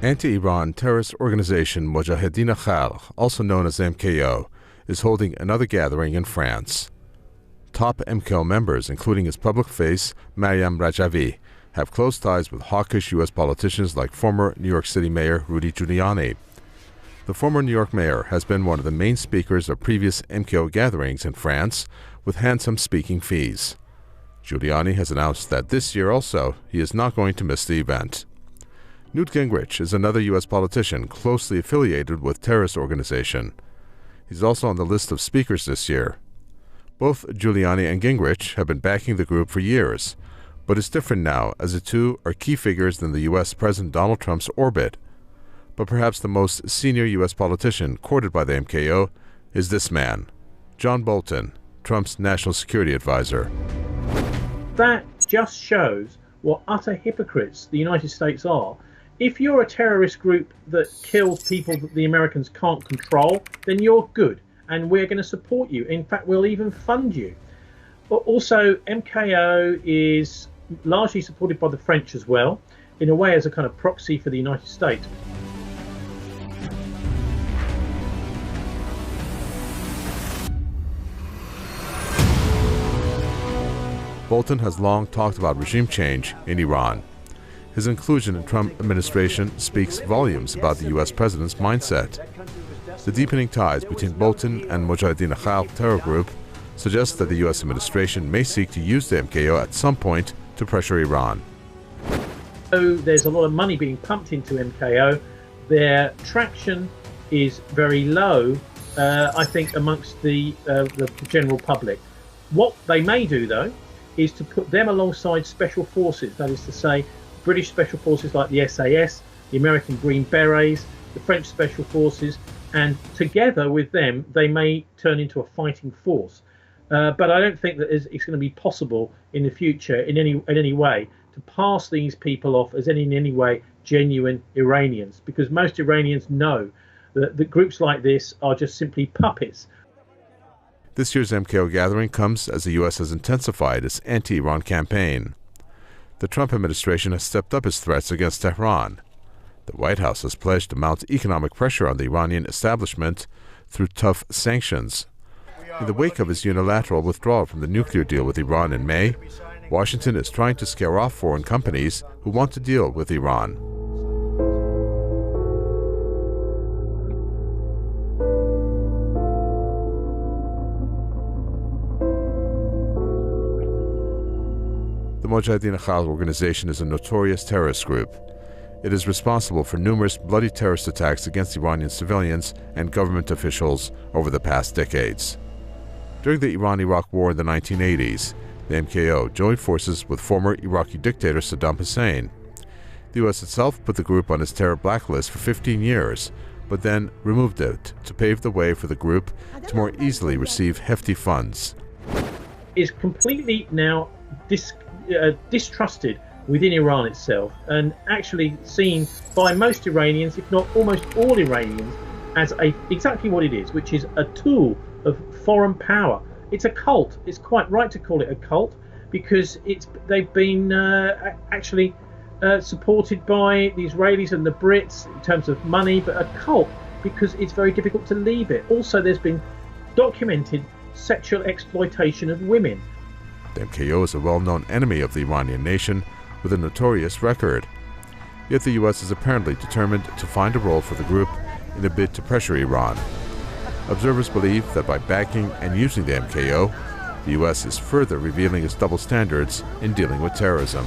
Anti-Iran terrorist organization Mujahideen Khalq, also known as MKO, is holding another gathering in France. Top MKO members, including its public face, Maryam Rajavi, have close ties with hawkish U.S. politicians like former New York City Mayor Rudy Giuliani. The former New York mayor has been one of the main speakers of previous MKO gatherings in France, with handsome speaking fees. Giuliani has announced that this year also he is not going to miss the event. Newt Gingrich is another U.S. politician closely affiliated with terrorist organization. He's also on the list of speakers this year. Both Giuliani and Gingrich have been backing the group for years, but it's different now as the two are key figures in the U.S. President Donald Trump's orbit. But perhaps the most senior U.S. politician courted by the MKO is this man, John Bolton, Trump's national security advisor. That just shows what utter hypocrites the United States are. If you're a terrorist group that kills people that the Americans can't control, then you're good, and we're going to support you. In fact, we'll even fund you. But also, MKO is largely supported by the French as well, in a way as a kind of proxy for the United States. Bolton has long talked about regime change in Iran. His inclusion in the Trump administration speaks volumes about the U.S. president's mindset. The deepening ties between Bolton and Mujahideen Khalq terror group suggests that the U.S. administration may seek to use the MKO at some point to pressure Iran. So there's a lot of money being pumped into MKO. Their traction is very low, I think, amongst the general public. What they may do, though, is to put them alongside special forces, that is to say, British special forces like the SAS, the American Green Berets, the French special forces, and together with them, they may turn into a fighting force. But I don't think that it's going to be possible in the future in any way to pass these people off as in any way genuine Iranians, because most Iranians know that groups like this are just simply puppets. This year's MKO gathering comes as the U.S. has intensified its anti-Iran campaign. The Trump administration has stepped up its threats against Tehran. The White House has pledged to mount economic pressure on the Iranian establishment through tough sanctions. In the wake of its unilateral withdrawal from the nuclear deal with Iran in May, Washington is trying to scare off foreign companies who want to deal with Iran. The Mujahideen Khalq organization is a notorious terrorist group. It is responsible for numerous bloody terrorist attacks against Iranian civilians and government officials over the past decades. During the Iran-Iraq War in the 1980s, the MKO joined forces with former Iraqi dictator Saddam Hussein. The U.S. itself put the group on its terror blacklist for 15 years, but then removed it to pave the way for the group to more easily receive hefty funds. Is completely now distrusted within Iran itself, and actually seen by most Iranians, if not almost all Iranians, as exactly what it is, which is a tool of foreign power. It's a cult. It's quite right to call it a cult, because they've been actually supported by the Israelis and the Brits in terms of money, but a cult because it's very difficult to leave it. Also, there's been documented sexual exploitation of women. The MKO is a well-known enemy of the Iranian nation with a notorious record. Yet the U.S. is apparently determined to find a role for the group in a bid to pressure Iran. Observers believe that by backing and using the MKO, the U.S. is further revealing its double standards in dealing with terrorism.